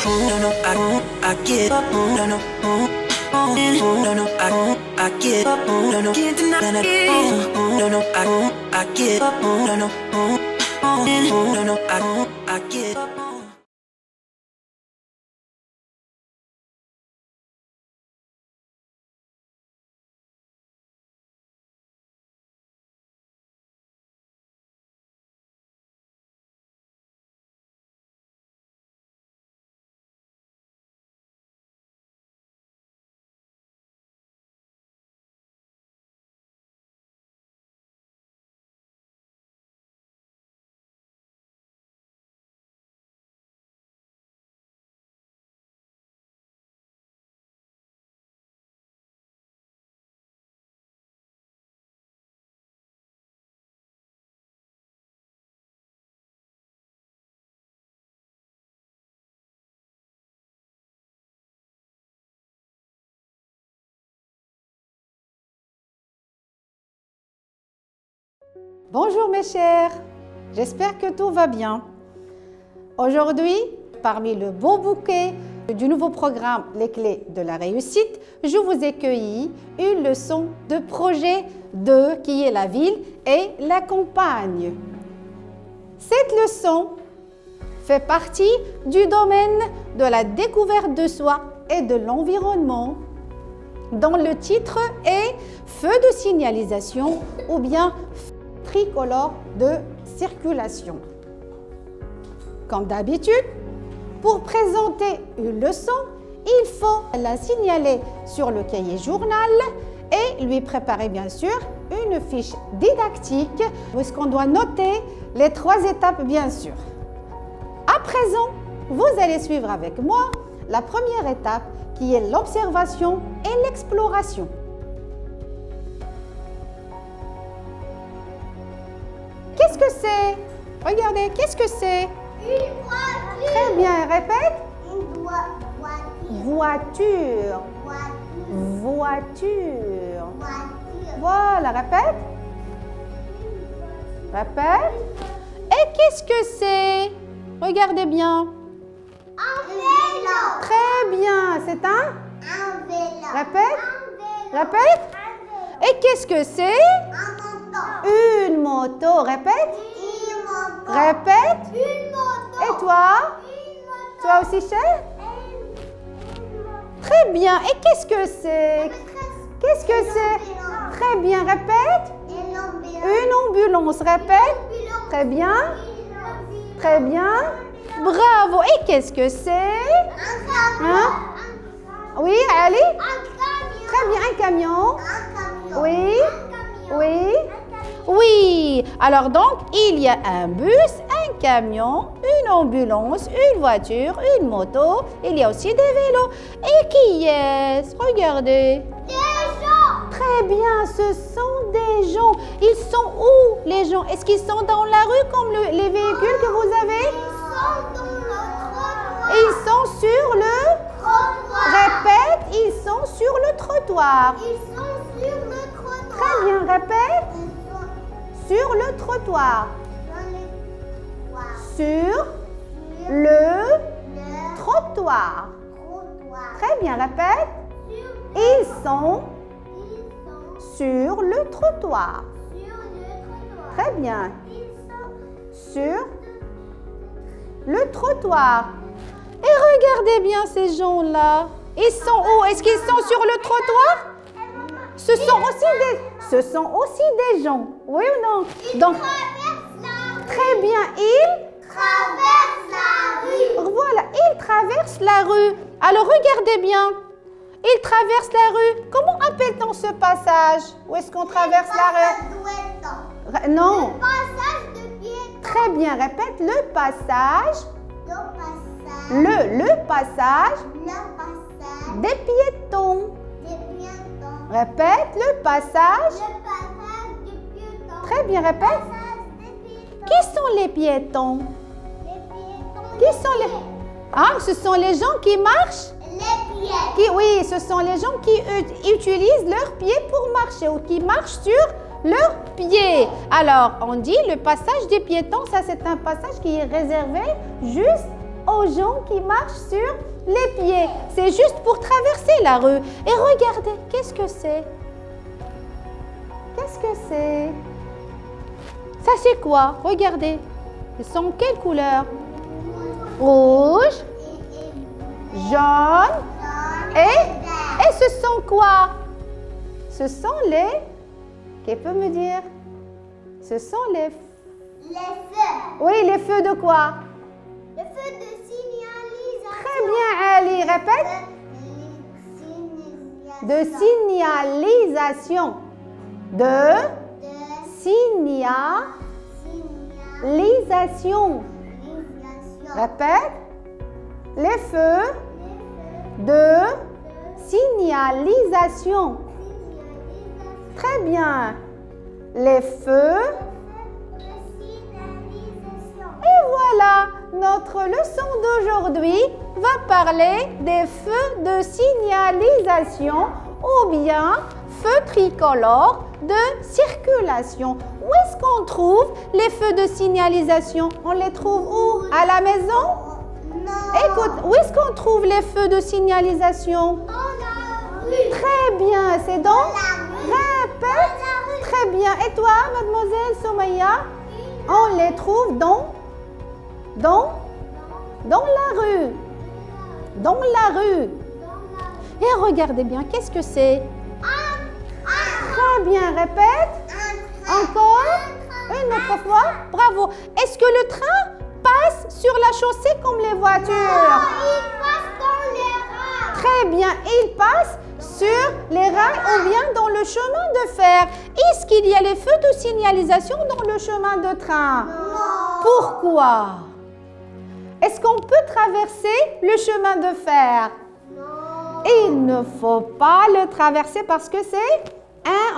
no, no, I get up, no, no, no, no, I get up, no, no, can't deny it, no, no, I get up, no, no, no, no, I get up. Bonjour mes chers, j'espère que tout va bien. Aujourd'hui, parmi le beau bouquet du nouveau programme Les clés de la réussite, je vous ai cueilli une leçon de projet 2 qui est la ville et la campagne. Cette leçon fait partie du domaine de la découverte de soi et de l'environnement, dont le titre est Feu de signalisation ou bien tricolore de circulation. Comme d'habitude, pour présenter une leçon, il faut la signaler sur le cahier journal et lui préparer bien sûr une fiche didactique où est-ce qu'on doit noter les 3 étapes bien sûr. À présent, vous allez suivre avec moi la première étape qui est l'observation et l'exploration. Qu'est-ce que c'est? Regardez, qu'est-ce que c'est? Une voiture. Très bien, répète. Une voiture. Voiture. Voiture. Voiture. Voiture. Voilà, répète. Répète. Et qu'est-ce que c'est? Regardez bien. Un vélo. Très bien, c'est un? Un vélo. Répète. Un vélo. Répète. Un vélo. Et qu'est-ce que c'est? Un moto. Une moto. Répète. Une moto. Répète. Une moto. Et toi? Une moto. Toi aussi, cher? Une moto. Très bien. Et qu'est-ce que c'est? Qu'est-ce que c'est? Ambulance. Très bien, répète. Une ambulance. Une ambulance, répète. Ambulance. Très bien, Une ambulance. très bien. Bravo. Et qu'est-ce que c'est? Un camion. Hein? Oui, allez. Un camion. Très bien, un camion. Un camion. Oui, Un camion. oui, Un camion. oui. Alors donc, il y a un bus, un camion, une ambulance, une voiture, une moto. Il y a aussi des vélos. Et qui est-ce? Regardez. Des gens. Très bien, ce sont des gens. Ils sont où, les gens? Est-ce qu'ils sont dans la rue comme les véhicules que vous avez? Ils sont dans le trottoir. Ils sont sur le... Trottoir. Répète, ils sont sur le trottoir. Ils sont sur le trottoir. Très bien, répète. Ils sont Sur le trottoir. dans le trottoir. Sur Sur le le trottoir. trottoir. Très bien, répète. Sur Ils sont Ils sont sur le trottoir. sur le trottoir. Très bien. Ils sont Sur le trottoir. Et regardez bien ces gens-là. Ils sont où? Est-ce qu'ils sont sur le trottoir? Ce sont aussi des gens. Oui ou non? Donc, traversent la rue. très bien, ils... Traversent la rue. Voilà, ils traversent la rue. Alors, regardez bien. Ils traversent la rue. Comment appelle-t-on ce passage? Où est-ce qu'on traverse la rue? Non. Le passage de piétons. Très bien, répète. Le passage. Le passage. Le passage Le passage des piétons. des piétons. Répète. Le passage. Le passage des piétons. Très bien, Le répète. passage des piétons. Qui sont les piétons? Les piétons. Qui sont les... Ah, ce sont les gens qui marchent? Les pieds. Oui, ce sont les gens qui utilisent leurs pieds pour marcher ou qui marchent sur leurs pieds. Alors, on dit le passage des piétons, ça c'est un passage qui est réservé juste aux gens qui marchent sur les pieds. C'est juste pour traverser la rue. Et regardez, qu'est-ce que c'est? Qu'est-ce que c'est? Ça, c'est quoi? Regardez. Ils sont quelle couleur? Rouge, jaune et ce sont quoi? Ce sont les... Qui peut me dire? Ce sont les... Les feux. Oui, les feux de quoi? Les feux de signalisation. Très bien, Ali. Répète. De signalisation. De signalisation. Répète. Les feux de signalisation. Très bien. Les feux. Et voilà, notre leçon d'aujourd'hui va parler des feux de signalisation ou bien feux tricolores de circulation. Où est-ce qu'on trouve les feux de signalisation? On les trouve où? À la maison? Non. Écoute, où est-ce qu'on trouve les feux de signalisation? Dans la rue. Très bien, c'est donc... Dans la rue. Répète. Très bien. Et toi, mademoiselle Somaya? On les trouve dans la rue. Dans la rue. Et regardez bien, qu'est-ce que c'est? Très bien, répète. Encore. Une autre fois. Bravo. Est-ce que le train passe sur la chaussée comme les voitures? Il passe dans les rails. Très bien. Il passe sur les rails ou bien dans le chemin de fer. Est-ce qu'il y a les feux de signalisation dans le chemin de train? Non. Pourquoi? Est-ce qu'on peut traverser le chemin de fer? Non. Il ne faut pas le traverser parce que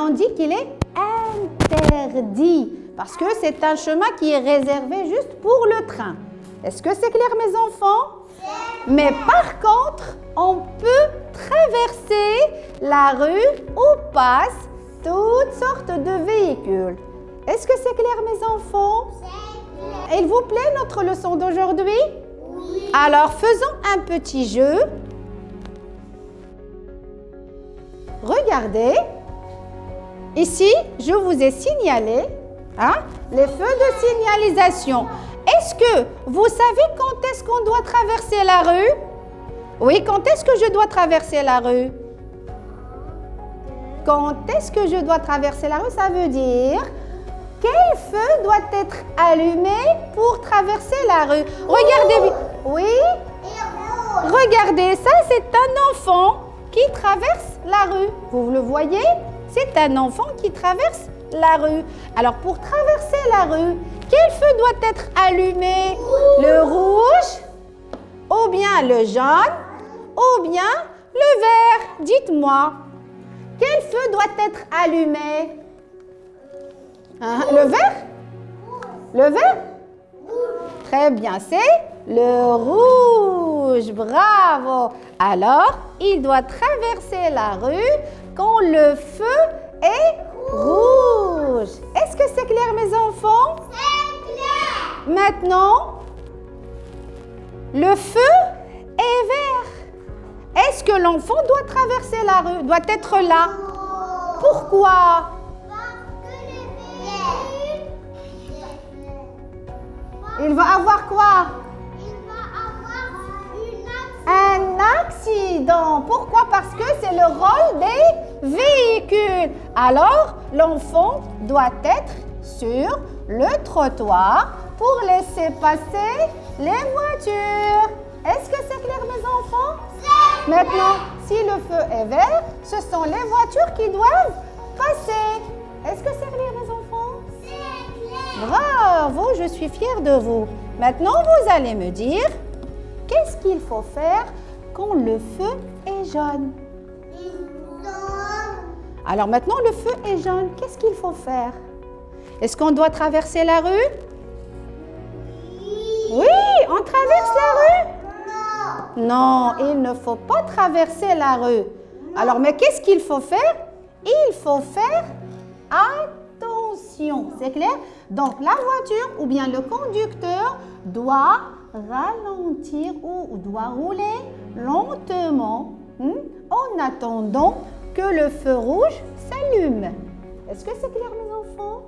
on dit qu'il est interdit. Parce que c'est un chemin qui est réservé juste pour le train. Est-ce que c'est clair, mes enfants? Mais par contre, on peut traverser la rue où passent toutes sortes de véhicules. Est-ce que c'est clair, mes enfants? Il vous plaît notre leçon d'aujourd'hui? Oui. Alors, faisons un petit jeu. Regardez. Ici, je vous ai signalé les feux de signalisation. Est-ce que vous savez quand est-ce qu'on doit traverser la rue? Oui, quand est-ce que je dois traverser la rue? Quand est-ce que je dois traverser la rue? Ça veut dire quel feu doit être allumé pour traverser la rue? Regardez bien. Oui? Et rouge. Regardez, ça c'est un enfant qui traverse la rue. Vous le voyez? C'est un enfant qui traverse la rue. Alors pour traverser la rue, quel feu doit être allumé? Le rouge, ou bien le jaune, ou bien le vert? Dites-moi, quel feu doit être allumé? Le vert? Le vert? Très bien, c'est le rouge. Bravo. Alors, il doit traverser la rue quand le feu est rouge. Est-ce que c'est clair, mes enfants? C'est clair. Maintenant, le feu est vert. Est-ce que l'enfant doit traverser la rue? Doit être là? Pourquoi? Il va avoir quoi? Il va avoir Un accident. Pourquoi? Parce que c'est le rôle des véhicules. Alors, l'enfant doit être sur le trottoir pour laisser passer les voitures. Est-ce que c'est clair, mes enfants? Maintenant, si le feu est vert, ce sont les voitures qui doivent passer. Est-ce que c'est clair, mes enfants? Bravo, je suis fière de vous. Maintenant, vous allez me dire, qu'est-ce qu'il faut faire quand le feu est jaune? Alors maintenant, le feu est jaune. Qu'est-ce qu'il faut faire? Est-ce qu'on doit traverser la rue? Oui, on traverse la rue? Non, il ne faut pas traverser la rue. Alors, mais qu'est-ce qu'il faut faire? Il faut faire attention. C'est clair? Donc, la voiture ou bien le conducteur doit ralentir ou doit rouler lentement en attendant que le feu rouge s'allume. Est-ce que c'est clair, mes enfants?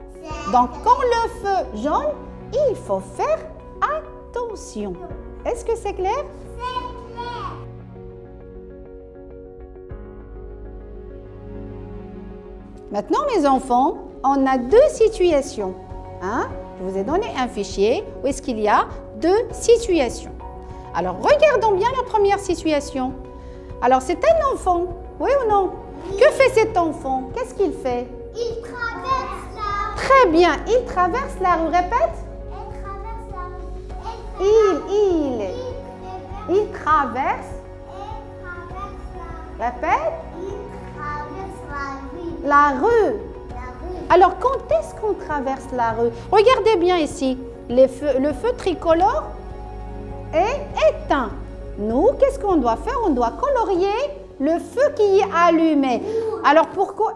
Donc, quand le feu jaune, il faut faire attention. Est-ce que c'est clair? C'est clair. Maintenant, mes enfants, on a deux situations. Je vous ai donné un fichier où est-ce qu'il y a deux situations. Alors, regardons bien la première situation. Alors, c'est un enfant, oui ou non? Que fait cet enfant? Qu'est-ce qu'il fait? Il traverse la rue. Très bien, il traverse la rue. Répète. Elle traverse la rue. Il traverse. Répète. Il traverse la rue. La rue. La rue. Alors, quand est-ce qu'on traverse la rue? Regardez bien ici. Le feu tricolore est éteint. Nous, qu'est-ce qu'on doit faire? On doit colorier le feu qui est allumé. Alors,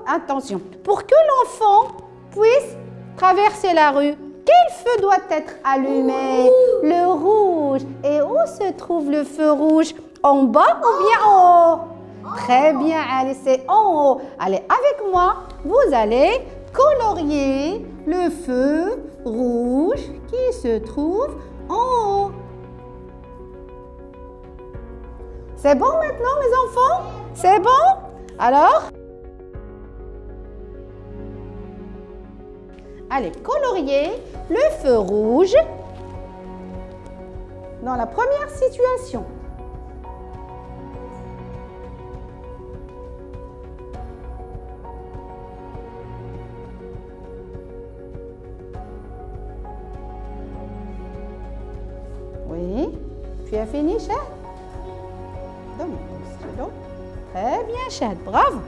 attention, pour que l'enfant puisse traverser la rue, quel feu doit être allumé? Le rouge. Et où se trouve le feu rouge? En bas ou bien en haut? Très bien, allez, c'est en haut. Allez, avec moi, vous allez colorier le feu rouge qui se trouve en haut. C'est bon maintenant, mes enfants? C'est bon? Alors? Allez, colorier le feu rouge dans la première situation. Oui, tu as fini, Chad? Donne-moi ton stylo. Très bien, Chad, bravo.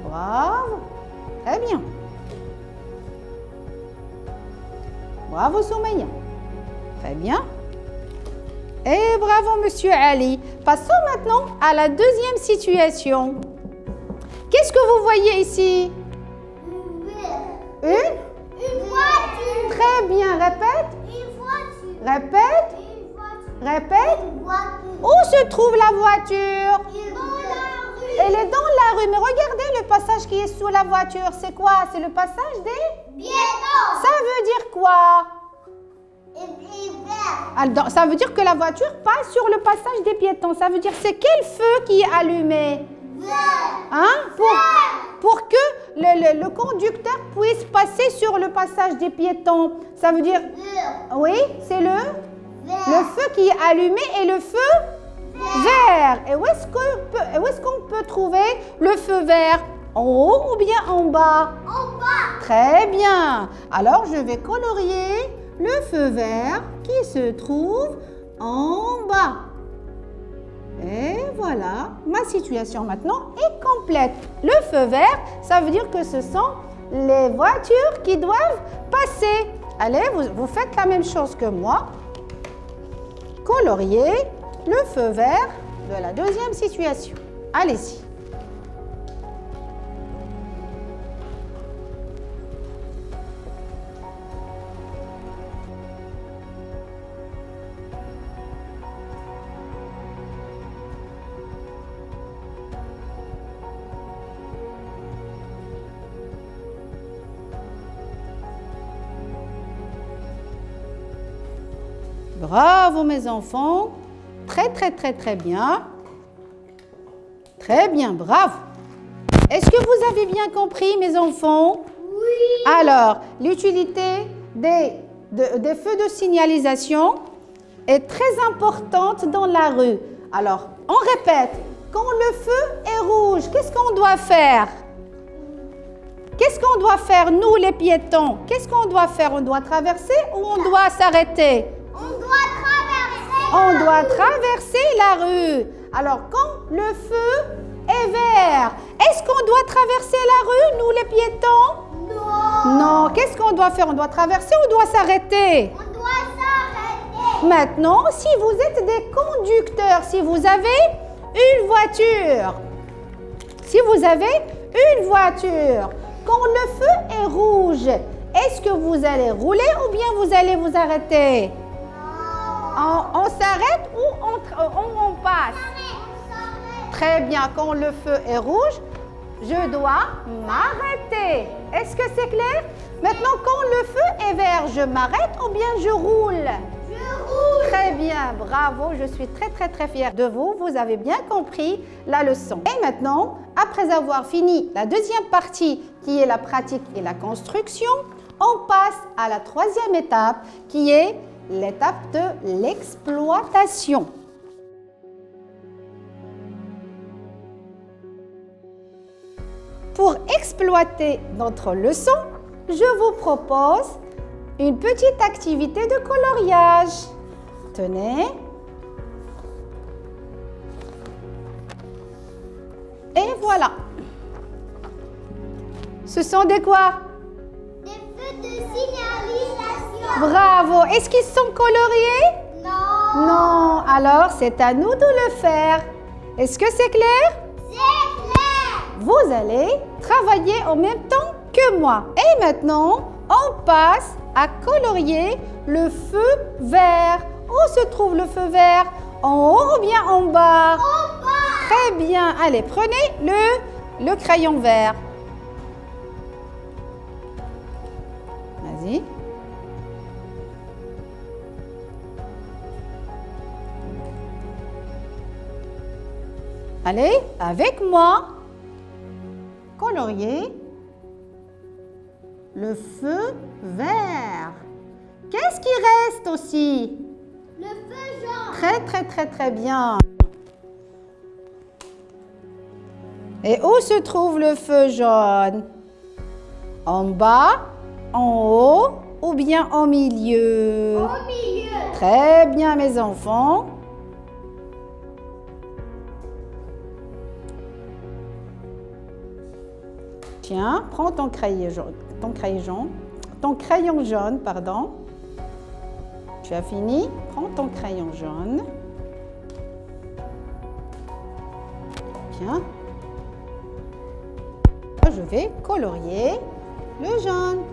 Bravo, très bien. Bravo, Soumeya. Très bien. Et bravo, Monsieur Ali. Passons maintenant à la deuxième situation. Qu'est-ce que vous voyez ici? Une voiture. Très bien, répète. Une voiture. Répète. Une voiture. Répète. Une voiture. Où se trouve la voiture? Dans la rue. Elle est dans la rue. Mais regardez le passage qui est sous la voiture. C'est quoi? C'est le passage des... Bientôt. Ça veut dire quoi? Hiver. Ça veut dire que la voiture passe sur le passage des piétons. Ça veut dire c'est quel feu qui est allumé? Vert. Pour que le conducteur puisse passer sur le passage des piétons. Ça veut dire... Vert. Oui, c'est le Vert. feu qui est allumé et le feu vert. Et où est-ce qu'on peut trouver le feu vert? En haut ou bien en bas? En bas. Très bien. Alors, je vais colorier le feu vert qui se trouve en bas. Et voilà, ma situation maintenant est complète. Le feu vert, ça veut dire que ce sont les voitures qui doivent passer. Allez, vous faites la même chose que moi. Coloriez le feu vert de la deuxième situation. Allez-y. Bravo mes enfants, très bien. Très bien, bravo. Est-ce que vous avez bien compris mes enfants? Oui. Alors, l'utilité des feux de signalisation est très importante dans la rue. Alors, on répète, quand le feu est rouge, qu'est-ce qu'on doit faire? Qu'est-ce qu'on doit faire, nous les piétons? Qu'est-ce qu'on doit faire? On doit traverser ou on doit s'arrêter? On doit traverser la rue. Alors, quand le feu est vert, est-ce qu'on doit traverser la rue, nous les piétons? Non. Non. Qu'est-ce qu'on doit faire? On doit traverser ou on doit s'arrêter? On doit s'arrêter. Maintenant, si vous êtes des conducteurs, si vous avez une voiture, quand le feu est rouge est-ce que vous allez rouler ou bien vous allez vous arrêter? On s'arrête ou on passe? Très bien, quand le feu est rouge, je dois m'arrêter. Est-ce que c'est clair? Maintenant, quand le feu est vert, je m'arrête ou bien je roule? Je roule. Très bien, bravo, je suis très fière de vous. Vous avez bien compris la leçon. Et maintenant, après avoir fini la deuxième partie qui est la pratique et la construction, on passe à la troisième étape qui est l'étape de l'exploitation. Pour exploiter notre leçon, je vous propose une petite activité de coloriage. Tenez. Et voilà. Ce sont des quoi? Des feux de signalisation. Bravo. Est-ce qu'ils sont coloriés? Non. Non. Alors, c'est à nous de le faire. Est-ce que c'est clair? C'est clair. Vous allez travailler en même temps que moi. Et maintenant, on passe à colorier le feu vert. Où se trouve le feu vert? En haut ou bien en bas? En bas. Très bien. Allez, prenez le crayon vert. Vas-y. Allez, avec moi, colorier le feu vert. Qu'est-ce qui reste aussi? Le feu jaune. Très bien. Et où se trouve le feu jaune? En bas, en haut ou bien au milieu? Au milieu. Très bien, mes enfants. Tiens, prends ton crayon jaune, pardon. Tu as fini? Prends ton crayon jaune. Tiens. Je vais colorier le jaune.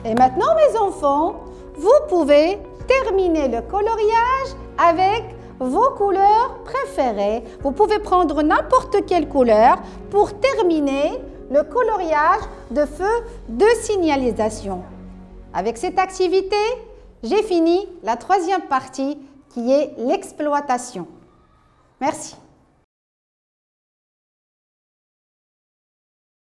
Et maintenant, mes enfants, vous pouvez terminer le coloriage avec vos couleurs préférées. Vous pouvez prendre n'importe quelle couleur pour terminer le coloriage de feu de signalisation. Avec cette activité, j'ai fini la troisième partie qui est l'exploitation. Merci.